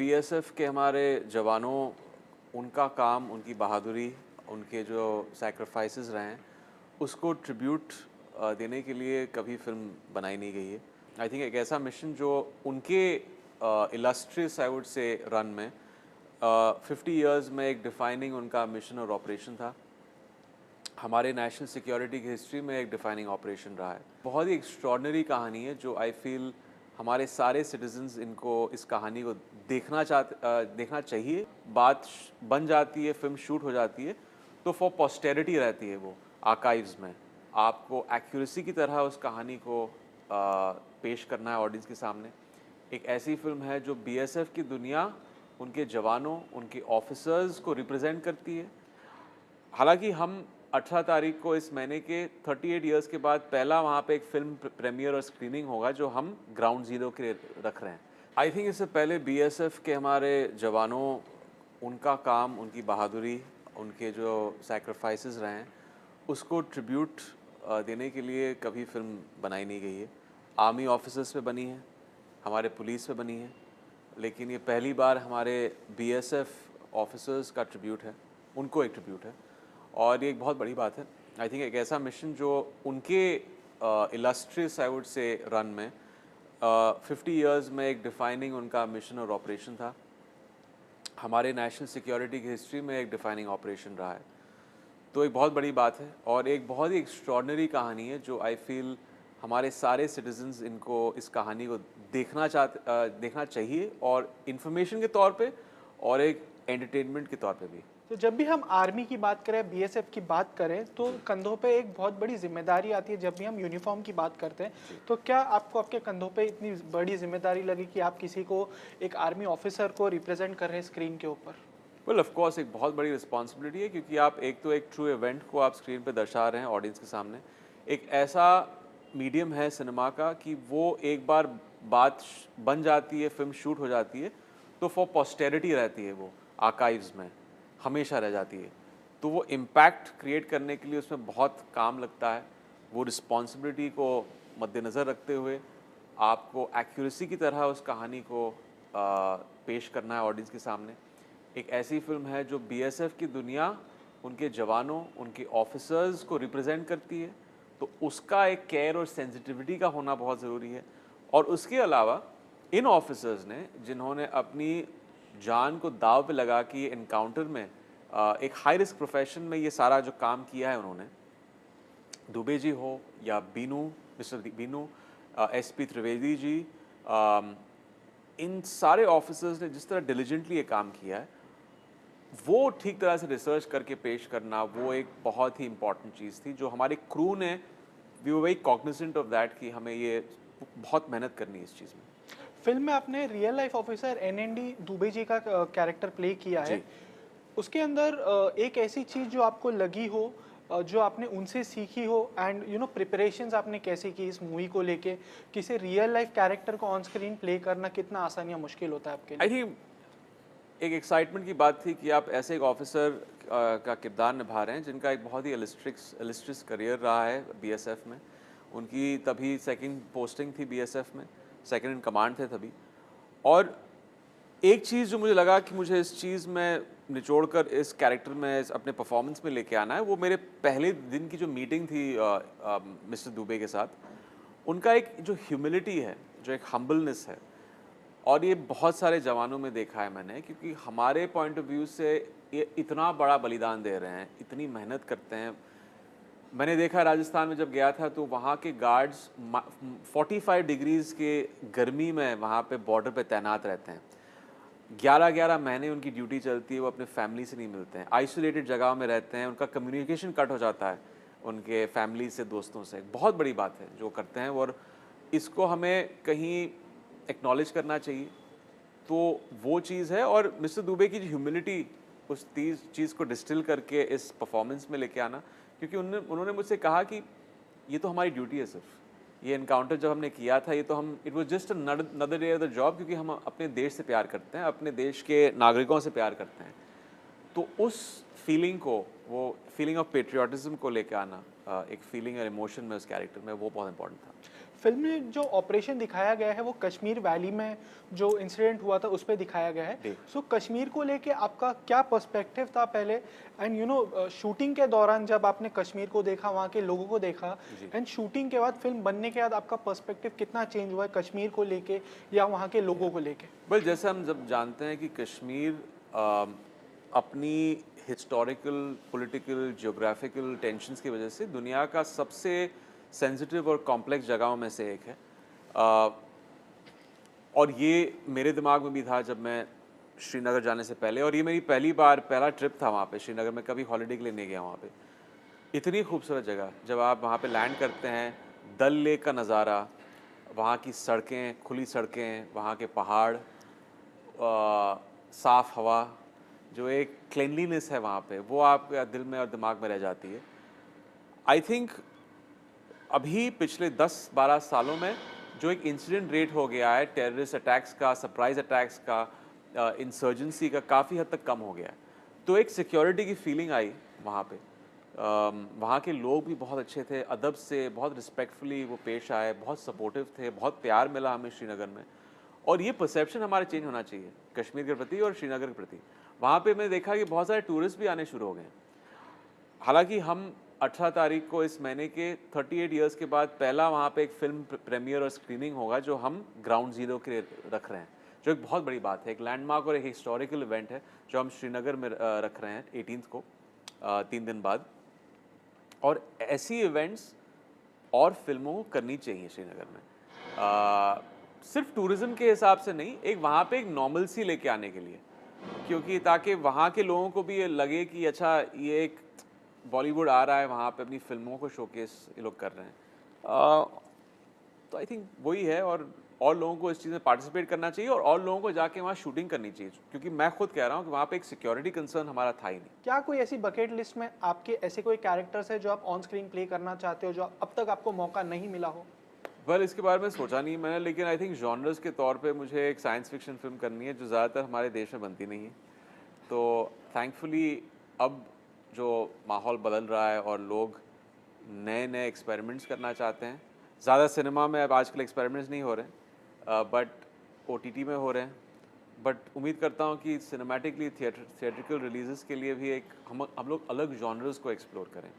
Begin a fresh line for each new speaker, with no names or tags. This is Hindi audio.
बीएसएफ के हमारे जवानों, उनका काम, उनकी बहादुरी, उनके जो सैक्रिफाइसेस रहे हैं, उसको ट्रिब्यूट देने के लिए कभी फ़िल्म बनाई नहीं गई है। आई थिंक एक ऐसा मिशन जो उनके illustrious I would say run में 50 इयर्स में एक डिफाइनिंग उनका मिशन और ऑपरेशन था। हमारे नेशनल सिक्योरिटी की हिस्ट्री में एक डिफाइनिंग ऑपरेशन रहा है। बहुत ही एक्स्ट्रॉर्डनरी कहानी है जो आई फील हमारे सारे सिटीजन्स इनको इस कहानी को देखना चाहिए। बात बन जाती है, फिल्म शूट हो जाती है तो फॉर पोस्टेरिटी रहती है वो आर्काइव्स में। आपको एक्यूरेसी की तरह उस कहानी को पेश करना है ऑडियंस के सामने। एक ऐसी फिल्म है जो बीएसएफ की दुनिया, उनके जवानों, उनके ऑफिसर्स को रिप्रेजेंट करती है। हालांकि हम 18 तारीख को इस महीने के 38 इयर्स के बाद पहला वहाँ पे एक फिल्म प्रीमियर और स्क्रीनिंग होगा जो हम ग्राउंड ज़ीरो के लिए रख रहे हैं। आई थिंक इससे पहले बीएसएफ के हमारे जवानों, उनका काम, उनकी बहादुरी, उनके जो सैक्रिफाइसेस रहे हैं, उसको ट्रिब्यूट देने के लिए कभी फिल्म बनाई नहीं गई है। आर्मी ऑफिसर्स पे बनी है, हमारे पुलिस पे बनी है, लेकिन ये पहली बार हमारे बीएसएफ ऑफिसर्स का ट्रिब्यूट है, उनको एक ट्रिब्यूट है और ये एक बहुत बड़ी बात है। आई थिंक एक ऐसा मिशन जो उनके illustrious I would say run में 50 इयर्स में एक डिफाइनिंग उनका मिशन और ऑपरेशन था। हमारे नेशनल सिक्योरिटी की हिस्ट्री में एक डिफाइनिंग ऑपरेशन रहा है। तो एक बहुत बड़ी बात है और एक बहुत ही एक्स्ट्रॉर्डनरी कहानी है जो आई फील हमारे सारे सिटीजन्स इनको इस कहानी को देखना चाहिए और इन्फॉर्मेशन के तौर पे और एक एंटरटेनमेंट के तौर पे भी।
तो जब भी हम आर्मी की बात करें, बीएसएफ की बात करें, तो कंधों पे एक बहुत बड़ी जिम्मेदारी आती है। जब भी हम यूनिफॉर्म की बात करते हैं, तो क्या आपको आपके कंधों पे इतनी बड़ी जिम्मेदारी लगी कि आप किसी को, एक आर्मी ऑफिसर को रिप्रेजेंट कर रहे हैं स्क्रीन के ऊपर?
वेल ऑफ कोर्स एक बहुत बड़ी रिस्पॉन्सिबिलिटी है क्योंकि आप एक तो एक ट्रू इवेंट को आप स्क्रीन पे दर्शा रहे हैं ऑडियंस के सामने। एक ऐसा मीडियम है सिनेमा का कि वो एक बार बात बन जाती है, फिल्म शूट हो जाती है तो फॉर पोस्टेरिटी रहती है, वो आर्काइव्स में हमेशा रह जाती है। तो वो इम्पैक्ट क्रिएट करने के लिए उसमें बहुत काम लगता है। वो रिस्पॉन्सिबिलिटी को मद्देनज़र रखते हुए आपको एक्यूरेसी की तरह उस कहानी को पेश करना है ऑडियंस के सामने। एक ऐसी फिल्म है जो बीएसएफ की दुनिया, उनके जवानों, उनके ऑफिसर्स को रिप्रेजेंट करती है, तो उसका एक केयर और सेंसिटिविटी का होना बहुत ज़रूरी है। और उसके अलावा इन ऑफिसर्स ने जिन्होंने अपनी जान को दाव पे लगा के एनकाउंटर में एक हाई रिस्क प्रोफेशन में ये सारा जो काम किया है उन्होंने, दुबे जी हो या बीनू, मिस्टर बीनू, एसपी त्रिवेदी जी, इन सारे ऑफिसर्स ने जिस तरह डिलीजेंटली ये काम किया है, वो ठीक तरह से रिसर्च करके पेश करना, वो एक बहुत ही इंपॉर्टेंट चीज़ थी जो हमारे क्रू ने, we were very cognizant of that कि हमें ये बहुत मेहनत करनी है इस चीज़ में।
फिल्म में आपने real life officer एनएनडी Dubey ji का कैरेक्टर प्ले किया है।
जी।
उसके अंदर एक ऐसी चीज जो आपको लगी हो, जो आपने उनसे सीखी हो, एंड प्रिपरेशंस आपने कैसे की इस मूवी को लेके? किसी रियल लाइफ कैरेक्टर को ऑन स्क्रीन प्ले करना कितना आसान या मुश्किल होता है आपके
आई
लिए?
थिंक एक एक्साइटमेंट की बात थी कि आप ऐसे एक ऑफिसर का किरदार निभा रहे हैं जिनका एक बहुत ही इलिस्ट्रियस करियर रहा है बीएसएफ में। उनकी तभी सेकंड पोस्टिंग थी बीएसएफ में, सेकंड इन कमांड थे तभी। और एक चीज़ जो मुझे लगा कि मुझे इस चीज़ में निचोड़ कर इस कैरेक्टर में अपने परफॉर्मेंस में लेके आना है, वो मेरे पहले दिन की जो मीटिंग थी मिस्टर दुबे के साथ, उनका एक जो ह्यूमिलिटी है, जो एक हम्बलनेस है, और ये बहुत सारे जवानों में देखा है मैंने, क्योंकि हमारे पॉइंट ऑफ व्यू से ये इतना बड़ा बलिदान दे रहे हैं, इतनी मेहनत करते हैं। मैंने देखा राजस्थान में जब गया था तो वहाँ के गार्ड्स 45 डिग्रीज़ के गर्मी में वहाँ पे बॉर्डर पे तैनात रहते हैं। 11-11 महीने उनकी ड्यूटी चलती है, वो अपने फैमिली से नहीं मिलते हैं, आइसोलेटेड जगह में रहते हैं, उनका कम्युनिकेशन कट हो जाता है उनके फैमिली से, दोस्तों से। बहुत बड़ी बात है जो करते हैं और इसको हमें कहीं एक्नॉलेज करना चाहिए। तो वो चीज़ है, और मिस्टर दुबे की जो ह्यूमिलिटी, उस चीज़ को डिस्टिल करके इस परफॉर्मेंस में लेके आना, क्योंकि उन्होंने मुझसे कहा कि ये तो हमारी ड्यूटी है, सिर्फ ये एनकाउंटर जब हमने किया था, ये तो हम, it was just another day of the job, क्योंकि हम अपने देश से प्यार करते हैं, अपने देश के नागरिकों से प्यार करते हैं। तो उस फीलिंग को, वो फीलिंग ऑफ पेट्रियाटिज्म को लेके आना, एक फीलिंग और इमोशन में उस कैरेक्टर में, वो बहुत इंपॉर्टेंट था।
फिल्म में जो ऑपरेशन दिखाया गया है वो कश्मीर वैली में जो इंसिडेंट हुआ था उस पे दिखाया गया है।
जी।
सो कश्मीर को लेके आपका क्या पर्सपेक्टिव था पहले, एंड शूटिंग के दौरान जब आपने कश्मीर को देखा, वहाँ के लोगों को देखा,
जी।
एंड शूटिंग के बाद फिल्म बनने के बाद आपका पर्सपेक्टिव कितना चेंज हुआ है कश्मीर को लेके या वहाँ के लोगों को लेके?
वेल, जैसे हम जब जानते हैं कि कश्मीर अपनी हिस्टोरिकल, पॉलिटिकल, जियोग्राफिकल टेंशन्स की वजह से दुनिया का सबसे सेंसिटिव और कॉम्प्लेक्स जगहों में से एक है। और ये मेरे दिमाग में भी था जब मैं श्रीनगर जाने से पहले, और ये मेरी पहला ट्रिप था वहाँ पे श्रीनगर में, कभी हॉलिडे के लिए नहीं गया वहाँ पे। इतनी खूबसूरत जगह, जब आप वहाँ पे लैंड करते हैं, डल लेक का नज़ारा, वहाँ की सड़कें, खुली सड़कें, वहाँ के पहाड़, साफ़ हवा, जो एक क्लीनलीनेस है वहाँ पे, वो आपके दिल में और दिमाग में रह जाती है। आई थिंक अभी पिछले 10-12 सालों में जो एक इंसिडेंट रेट हो गया है टेररिस्ट अटैक्स का, सरप्राइज़ अटैक्स का, इंसर्जेंसी का, काफ़ी हद तक कम हो गया है। तो एक सिक्योरिटी की फीलिंग आई वहाँ पे। वहाँ के लोग भी बहुत अच्छे थे, अदब से बहुत रिस्पेक्टफुली वो पेश आए, बहुत सपोर्टिव थे, बहुत प्यार मिला हमें श्रीनगर में। और ये परसेप्शन हमारा चेंज होना चाहिए कश्मीर के प्रति और श्रीनगर के प्रति। वहाँ पे मैंने देखा कि बहुत सारे टूरिस्ट भी आने शुरू हो गए हैं। हालांकि हम 18 तारीख को इस महीने के 38 इयर्स के बाद पहला वहाँ पे एक फिल्म प्रीमियर और स्क्रीनिंग होगा जो हम ग्राउंड ज़ीरो के लिए रख रहे हैं, जो एक बहुत बड़ी बात है, एक लैंडमार्क और एक हिस्टोरिकल इवेंट है जो हम श्रीनगर में रख रहे हैं 18 को, 3 दिन बाद। और ऐसी इवेंट्स और फिल्मों को करनी चाहिए श्रीनगर में, सिर्फ टूरिज़्म के हिसाब से नहीं, एक वहाँ पे एक नॉर्मलसी लेके आने के लिए, क्योंकि ताकि वहाँ के लोगों को भी ये लगे कि अच्छा ये एक बॉलीवुड आ रहा है वहाँ पे, अपनी फिल्मों को शोकेस ये लोग कर रहे हैं। तो आई थिंक वही है, और लोगों को इस चीज़ में पार्टिसिपेट करना चाहिए और लोगों को जाके वहाँ शूटिंग करनी चाहिए, क्योंकि मैं खुद कह रहा हूँ कि वहाँ पे एक सिक्योरिटी कंसर्न हमारा था ही नहीं।
क्या कोई ऐसी बकेट लिस्ट में आपके ऐसे कोई कैरेक्टर्स है जो आप ऑन स्क्रीन प्ले करना चाहते हो, जो अब तक आपको मौका नहीं मिला हो?
वेल, इसके बारे में सोचा नहीं मैंने, लेकिन आई थिंक जॉनर्स के तौर पे मुझे एक साइंस फिक्शन फिल्म करनी है जो ज़्यादातर हमारे देश में बनती नहीं है। तो थैंकफुली अब जो माहौल बदल रहा है और लोग नए नए एक्सपेरिमेंट्स करना चाहते हैं, ज़्यादा सिनेमा में अब आजकल एक्सपेरिमेंट्स नहीं हो रहे हैं, बट ओटीटी में हो रहे हैं। बट उम्मीद करता हूँ कि सिनेमैटिकली थिएट्रिकल रिलीज़ के लिए भी एक हम लोग अलग जॉनर्स को एक्सप्लोर करें।